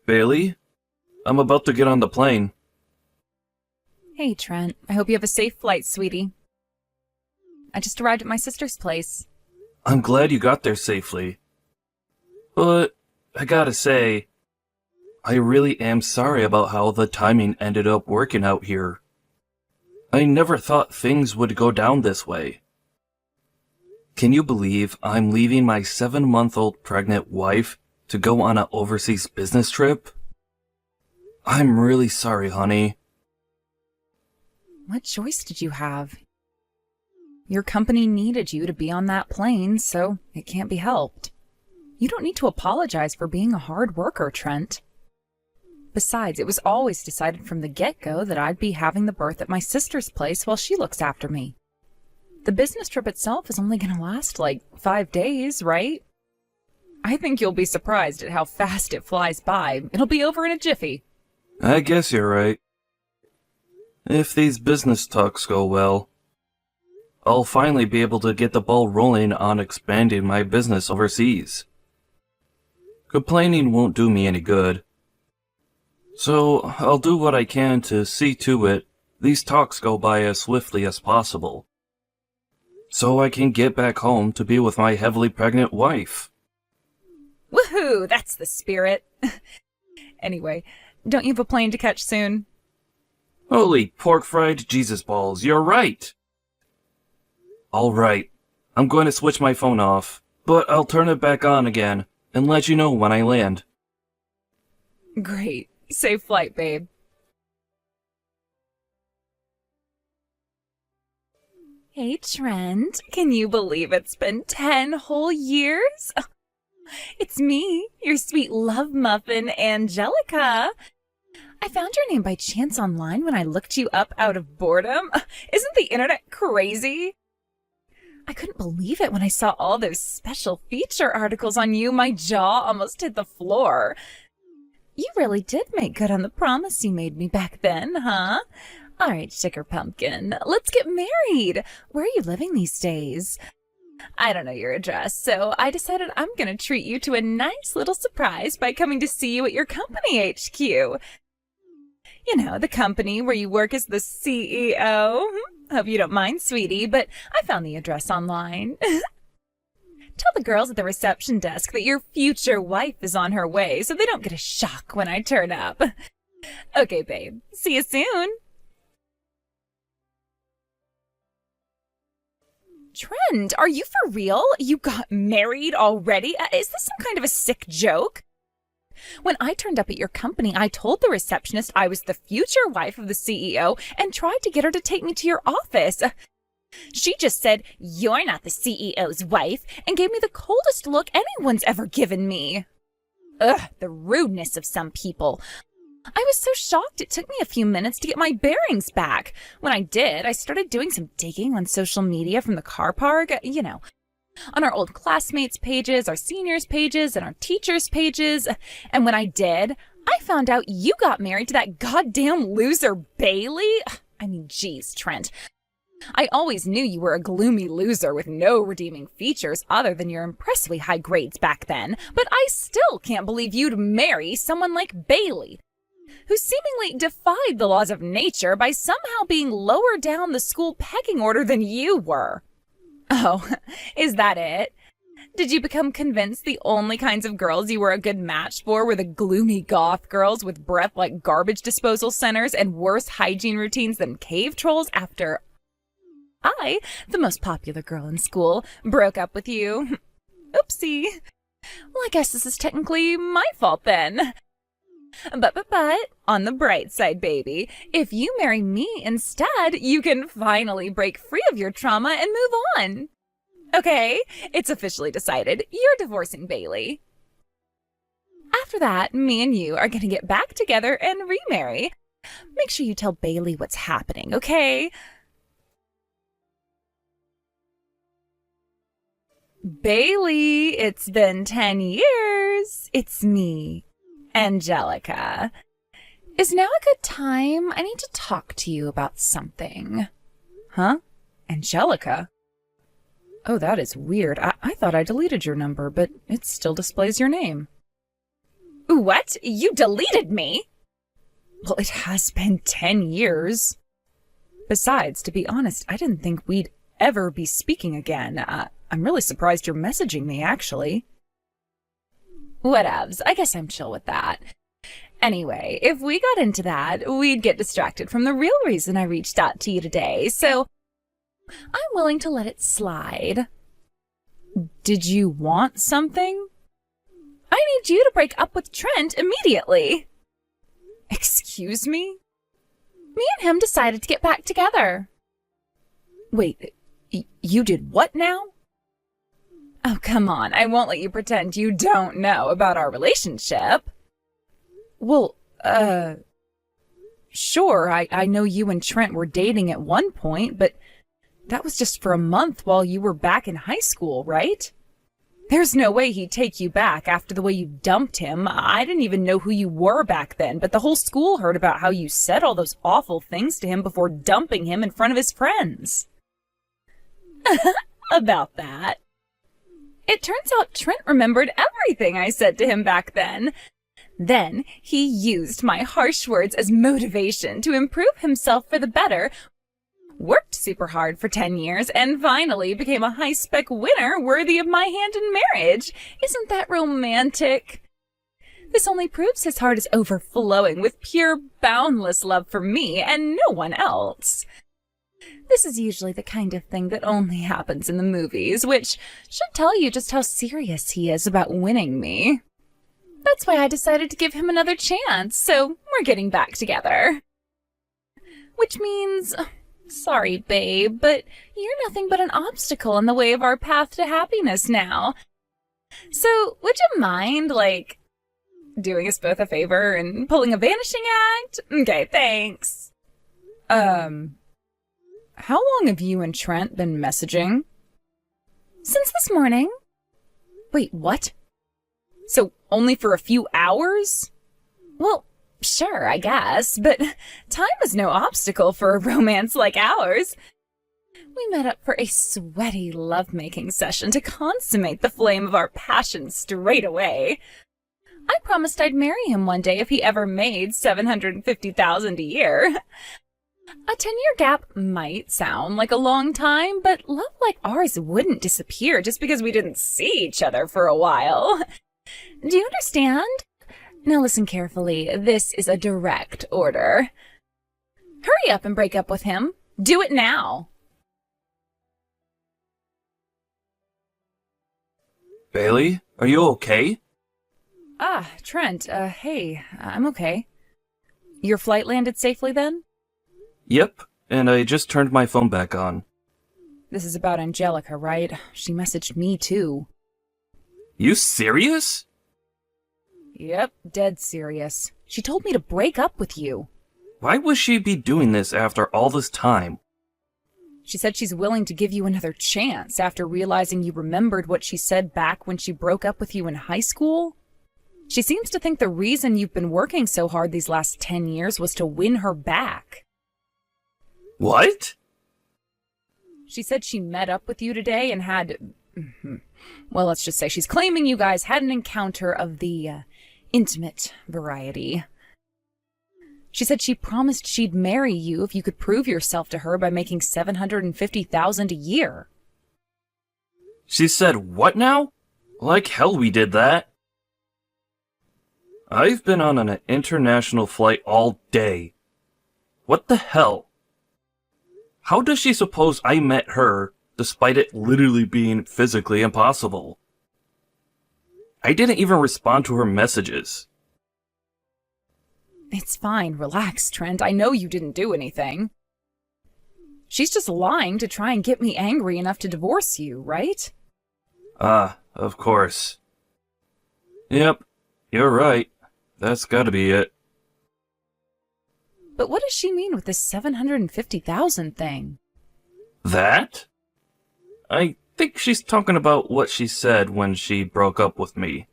Bailey? I'm about to get on the plane. Hey, Trent. I hope you have a safe flight, sweetie. I just arrived at my sister's place. I'm glad you got there safely. But, I gotta say, I really am sorry about how the timing ended up working out here. I never thought things would go down this way. Can you believe I'm leaving my 7-month-old pregnant wife to go on an overseas business trip? I'm really sorry, honey. What choice did you have? Your company needed you to be on that plane, so it can't be helped. You don't need to apologize for being a hard worker, Trent. Besides, it was always decided from the get-go that I'd be having the birth at my sister's place while she looks after me. The business trip itself is only going to last like 5 days, right? I think you'll be surprised at how fast it flies by. It'll be over in a jiffy. I guess you're right. If these business talks go well, I'll finally be able to get the ball rolling on expanding my business overseas. Complaining won't do me any good. So I'll do what I can to see to it these talks go by as swiftly as possible, so I can get back home to be with my heavily pregnant wife. Woohoo! That's the spirit. Anyway, don't you have a plane to catch soon? Holy pork-fried Jesus balls, you're right! Alright, I'm going to switch my phone off, but I'll turn it back on again and let you know when I land. Great. Safe flight, babe. Hey, Trent. Can you believe it's been 10 whole years? It's me, your sweet love muffin, Angelica. I found your name by chance online when I looked you up out of boredom. Isn't the internet crazy? I couldn't believe it when I saw all those special feature articles on you. My jaw almost hit the floor. You really did make good on the promise you made me back then, huh? All right, Sugar Pumpkin, let's get married. Where are you living these days? I don't know your address, so I decided I'm going to treat you to a nice little surprise by coming to see you at your company HQ. You know, the company where you work as the CEO. Hope you don't mind, sweetie, but I found the address online. Tell the girls at the reception desk that your future wife is on her way so they don't get a shock when I turn up. Okay, babe. See you soon. Trent, are you for real? You got married already? Is this some kind of a sick joke? When I turned up at your company, I told the receptionist I was the future wife of the CEO and tried to get her to take me to your office. She just said, "You're not the CEO's wife," and gave me the coldest look anyone's ever given me. Ugh, the rudeness of some people. I was so shocked it took me a few minutes to get my bearings back. When I did, I started doing some digging on social media from the car park, you know, on our old classmates' pages, our seniors' pages, and our teachers' pages. And when I did, I found out you got married to that goddamn loser Bailey. I mean, geez, Trent. I always knew you were a gloomy loser with no redeeming features other than your impressively high grades back then, but I still can't believe you'd marry someone like Bailey, who seemingly defied the laws of nature by somehow being lower down the school pecking order than you were. Oh, is that it? Did you become convinced the only kinds of girls you were a good match for were the gloomy goth girls with breath like garbage disposal centers and worse hygiene routines than cave trolls after I, the most popular girl in school, broke up with you? Oopsie. Well, I guess this is technically my fault then. But, on the bright side, baby, if you marry me instead, you can finally break free of your trauma and move on. Okay, it's officially decided. You're divorcing Bailey. After that, me and you are going to get back together and remarry. Make sure you tell Bailey what's happening, okay? Bailey, it's been 10 years. It's me, Angelica. Is now a good time? I need to talk to you about something. Huh? Angelica? Oh, that is weird. I thought I deleted your number, but it still displays your name. What? You deleted me? Well, it has been 10 years. Besides, to be honest, I didn't think we'd ever be speaking again. I'm really surprised you're messaging me, actually. Whatevs. I guess I'm chill with that. Anyway, if we got into that, we'd get distracted from the real reason I reached out to you today, so I'm willing to let it slide. Did you want something? I need you to break up with Trent immediately. Excuse me? Me and him decided to get back together. Wait, you did what now? Oh, come on. I won't let you pretend you don't know about our relationship. Well, sure, I know you and Trent were dating at one point, but that was just for a month while you were back in high school, right? There's no way he'd take you back after the way you dumped him. I didn't even know who you were back then, but the whole school heard about how you said all those awful things to him before dumping him in front of his friends. About that. It turns out Trent remembered everything I said to him back then. Then he used my harsh words as motivation to improve himself for the better, worked super hard for 10 years, and finally became a high-spec winner worthy of my hand in marriage. Isn't that romantic? This only proves his heart is overflowing with pure, boundless love for me and no one else. This is usually the kind of thing that only happens in the movies, which should tell you just how serious he is about winning me. That's why I decided to give him another chance, so we're getting back together. Which means, sorry, babe, but you're nothing but an obstacle in the way of our path to happiness now. So, would you mind, doing us both a favor and pulling a vanishing act? Okay, thanks. How long have you and Trent been messaging? Since this morning. Wait, what? So, only for a few hours? Well, sure, I guess, but time is no obstacle for a romance like ours. We met up for a sweaty lovemaking session to consummate the flame of our passion straight away. I promised I'd marry him one day if he ever made $750,000 a year. A 10-year gap might sound like a long time, but love like ours wouldn't disappear just because we didn't see each other for a while. Do you understand? Now listen carefully. This is a direct order. Hurry up and break up with him. Do it now. Bailey, are you okay? Trent, hey, I'm okay. Your flight landed safely then? Yep, and I just turned my phone back on. This is about Angelica, right? She messaged me too. You serious? Yep, dead serious. She told me to break up with you. Why would she be doing this after all this time? She said she's willing to give you another chance after realizing you remembered what she said back when she broke up with you in high school. She seems to think the reason you've been working so hard these last 10 years was to win her back. What? She said she met up with you today and had... Well, let's just say she's claiming you guys had an encounter of the intimate variety. She said she promised she'd marry you if you could prove yourself to her by making $750,000 a year. She said what now? Like hell we did that. I've been on an international flight all day. What the hell? How does she suppose I met her, despite it literally being physically impossible? I didn't even respond to her messages. It's fine, relax, Trent. I know you didn't do anything. She's just lying to try and get me angry enough to divorce you, right? Of course. Yep, you're right. That's gotta be it. But what does she mean with this $750,000 thing? That? I think she's talking about what she said when she broke up with me.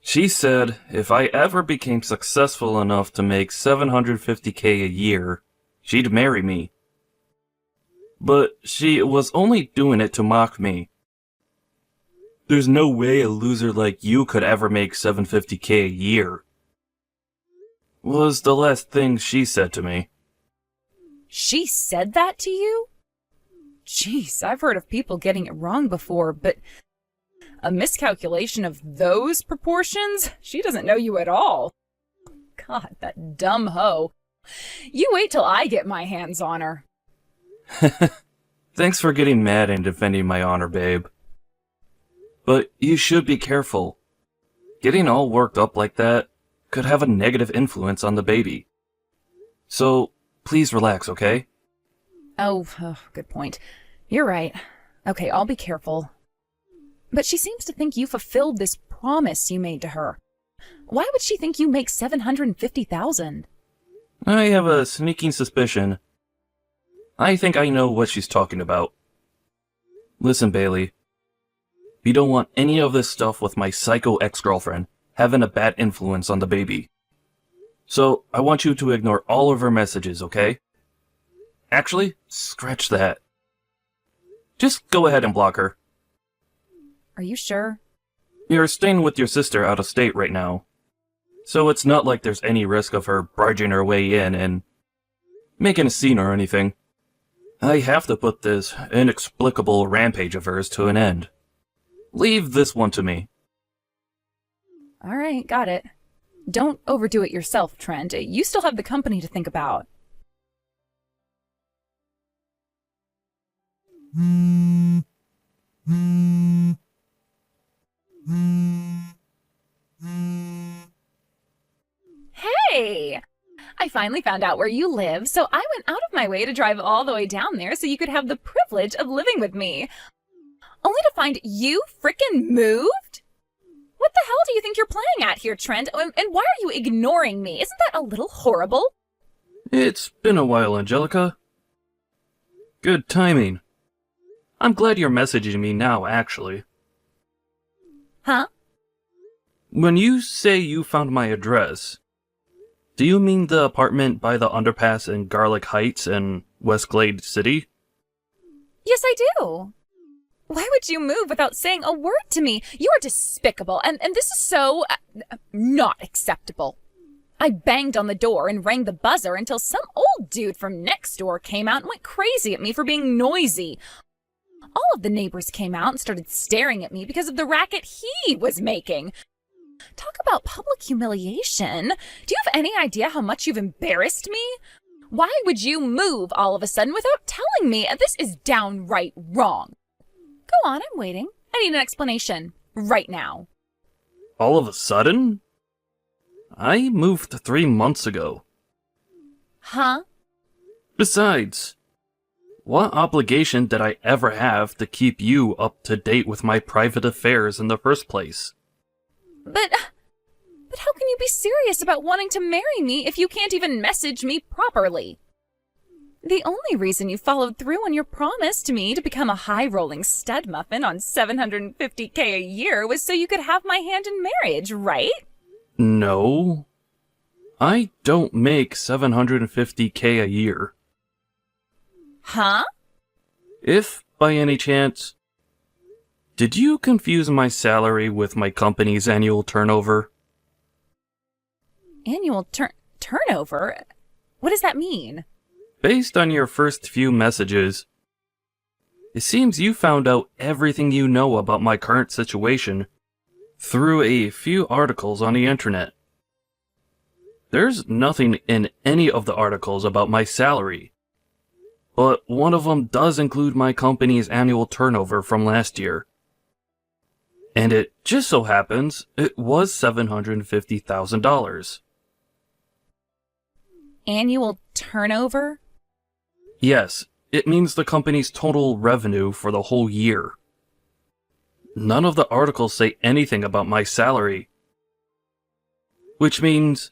She said if I ever became successful enough to make $750K a year, she'd marry me. But she was only doing it to mock me. There's no way a loser like you could ever make $750K a year. Was the last thing she said to me. She said that to you? Jeez, I've heard of people getting it wrong before, but a miscalculation of those proportions? She doesn't know you at all. God, that dumb hoe. You wait till I get my hands on her. Thanks for getting mad and defending my honor, babe. But you should be careful. Getting all worked up like that could have a negative influence on the baby. So, please relax, okay? Oh, good point. You're right. Okay, I'll be careful. But she seems to think you fulfilled this promise you made to her. Why would she think you make $750,000? I have a sneaking suspicion. I think I know what she's talking about. Listen, Bailey. We don't want any of this stuff with my psycho ex-girlfriend having a bad influence on the baby. So, I want you to ignore all of her messages, okay? Actually, scratch that. Just go ahead and block her. Are you sure? You're staying with your sister out of state right now. So it's not like there's any risk of her barging her way in and making a scene or anything. I have to put this inexplicable rampage of hers to an end. Leave this one to me. All right, got it. Don't overdo it yourself, Trent. You still have the company to think about. Hey! I finally found out where you live, so I went out of my way to drive all the way down there so you could have the privilege of living with me. Only to find you frickin' moved? What the hell do you think you're playing at here, Trent? And why are you ignoring me? Isn't that a little horrible? It's been a while, Angelica. Good timing. I'm glad you're messaging me now, actually. Huh? When you say you found my address, do you mean the apartment by the underpass in Garlic Heights in Westglade City? Yes, I do. Why would you move without saying a word to me? You are despicable, and this is so not acceptable. I banged on the door and rang the buzzer until some old dude from next door came out and went crazy at me for being noisy. All of the neighbors came out and started staring at me because of the racket he was making. Talk about public humiliation. Do you have any idea how much you've embarrassed me? Why would you move all of a sudden without telling me? This is downright wrong. Go on, I'm waiting. I need an explanation. Right now. All of a sudden? I moved 3 months ago. Huh? Besides, what obligation did I ever have to keep you up to date with my private affairs in the first place? But how can you be serious about wanting to marry me if you can't even message me properly? The only reason you followed through on your promise to me to become a high-rolling stud muffin on $750K a year was so you could have my hand in marriage, right? No. I don't make $750K a year. Huh? If, by any chance, did you confuse my salary with my company's annual turnover? Annual turnover? What does that mean? Based on your first few messages, it seems you found out everything you know about my current situation through a few articles on the internet. There's nothing in any of the articles about my salary, but one of them does include my company's annual turnover from last year. And it just so happens it was $750,000. Annual turnover? Yes, it means the company's total revenue for the whole year. None of the articles say anything about my salary. Which means,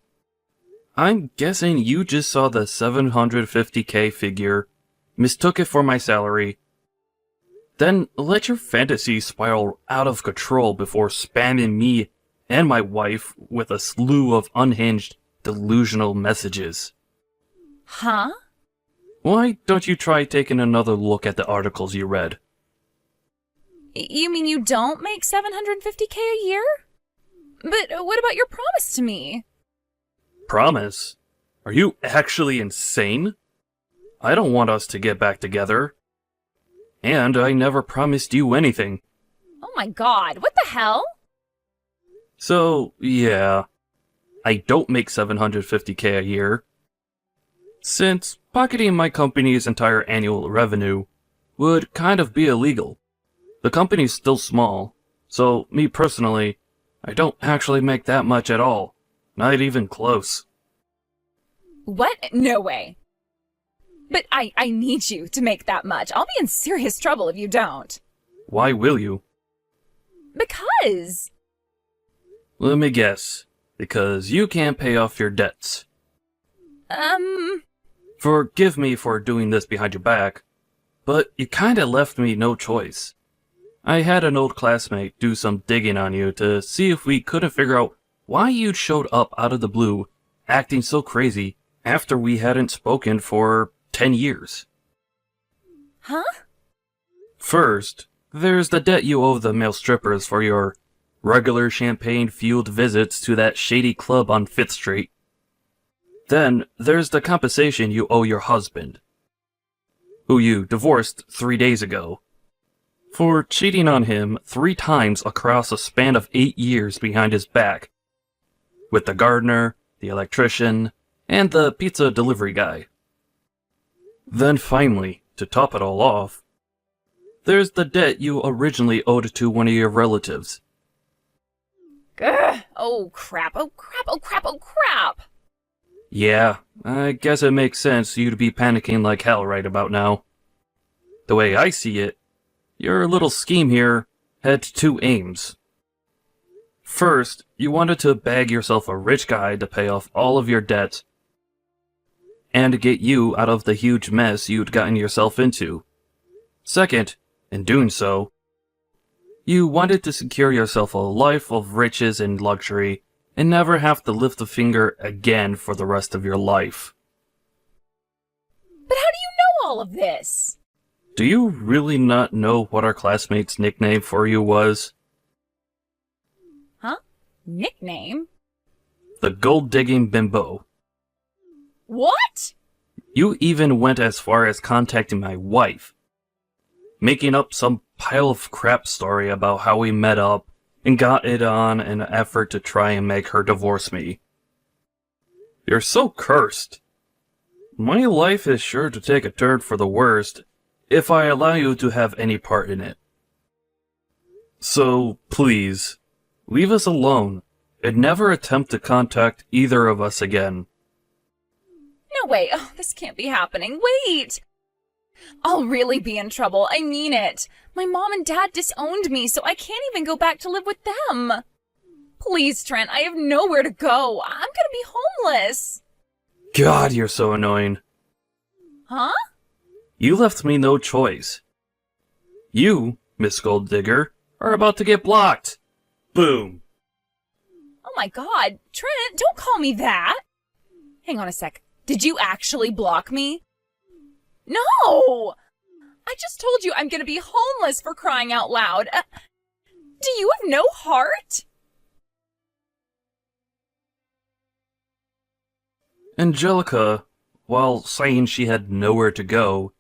I'm guessing you just saw the $750K figure, mistook it for my salary, then let your fantasy spiral out of control before spamming me and my wife with a slew of unhinged, delusional messages. Huh? Why don't you try taking another look at the articles you read? You mean you don't make $750K a year? But what about your promise to me? Promise? Are you actually insane? I don't want us to get back together. And I never promised you anything. Oh my god, what the hell? So, yeah. I don't make $750K a year. Since pocketing my company's entire annual revenue would kind of be illegal. The company's still small, so me personally, I don't actually make that much at all. Not even close. What? No way. But I need you to make that much. I'll be in serious trouble if you don't. Why will you? Because... Let me guess. Because you can't pay off your debts. Forgive me for doing this behind your back, but you kinda left me no choice. I had an old classmate do some digging on you to see if we couldn't figure out why you showed up out of the blue, acting so crazy, after we hadn't spoken for 10 years. Huh? First, there's the debt you owe the male strippers for your regular champagne-fueled visits to that shady club on 5th Street. Then, there's the compensation you owe your husband, who you divorced 3 days ago, for cheating on him 3 times across a span of 8 years behind his back, with the gardener, the electrician, and the pizza delivery guy. Then finally, to top it all off, there's the debt you originally owed to one of your relatives. Ugh. Oh crap, oh crap, oh crap, oh crap! Yeah, I guess it makes sense you to be panicking like hell right about now. The way I see it, your little scheme here had 2 aims. First, you wanted to bag yourself a rich guy to pay off all of your debts and to get you out of the huge mess you'd gotten yourself into. Second, in doing so, you wanted to secure yourself a life of riches and luxury and never have to lift a finger again for the rest of your life. But how do you know all of this? Do you really not know what our classmate's nickname for you was? Huh? Nickname? The gold-digging bimbo. What? You even went as far as contacting my wife, making up some pile of crap story about how we met up and got it on an effort to try and make her divorce me. You're so cursed. My life is sure to take a turn for the worst if I allow you to have any part in it. So, please, leave us alone and never attempt to contact either of us again. No way. Oh, this can't be happening. Wait! I'll really be in trouble. I mean it. My mom and dad disowned me, so I can't even go back to live with them. Please, Trent, I have nowhere to go. I'm gonna be homeless. God, you're so annoying. Huh? You left me no choice. You, Miss Gold Digger, are about to get blocked. Boom. Oh my god. Trent, don't call me that. Hang on a sec. Did you actually block me? No! I just told you I'm gonna be homeless, for crying out loud. Do you have no heart? Angelica, while saying she had nowhere to go,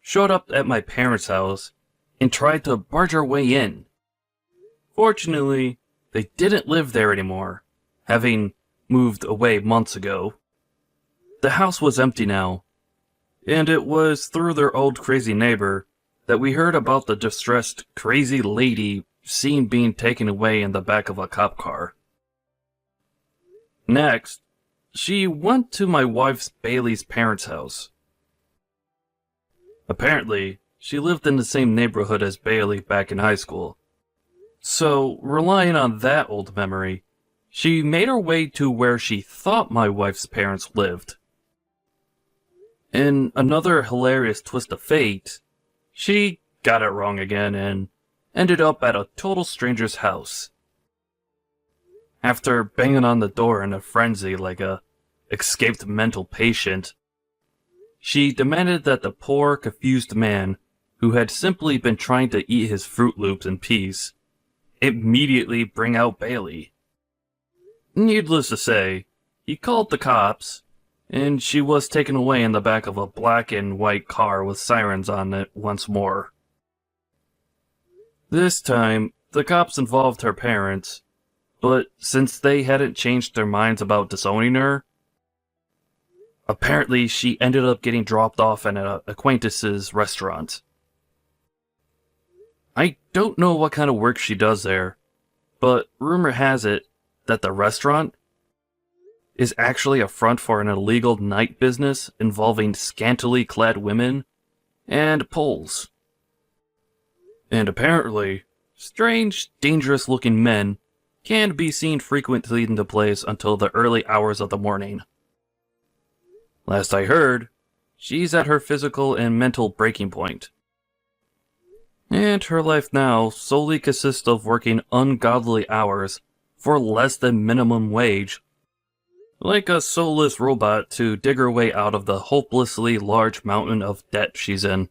showed up at my parents' house and tried to barge her way in. Fortunately, they didn't live there anymore, having moved away months ago. The house was empty now, and it was through their old crazy neighbor that we heard about the distressed crazy lady seen being taken away in the back of a cop car. Next, she went to my wife's Bailey's parents' house. Apparently, she lived in the same neighborhood as Bailey back in high school. So, relying on that old memory, she made her way to where she thought my wife's parents lived. In another hilarious twist of fate, she got it wrong again and ended up at a total stranger's house. After banging on the door in a frenzy like a escaped mental patient, she demanded that the poor, confused man who had simply been trying to eat his Fruit Loops in peace, immediately bring out Bailey. Needless to say, he called the cops, and she was taken away in the back of a black and white car with sirens on it once more. This time, the cops involved her parents, but since they hadn't changed their minds about disowning her, apparently she ended up getting dropped off at an acquaintance's restaurant. I don't know what kind of work she does there, but rumor has it that the restaurant is actually a front for an illegal night business involving scantily clad women and poles. And apparently, strange, dangerous-looking men can be seen frequenting the place until the early hours of the morning. Last I heard, she's at her physical and mental breaking point. And her life now solely consists of working ungodly hours for less than minimum wage, like a soulless robot to dig her way out of the hopelessly large mountain of debt she's in.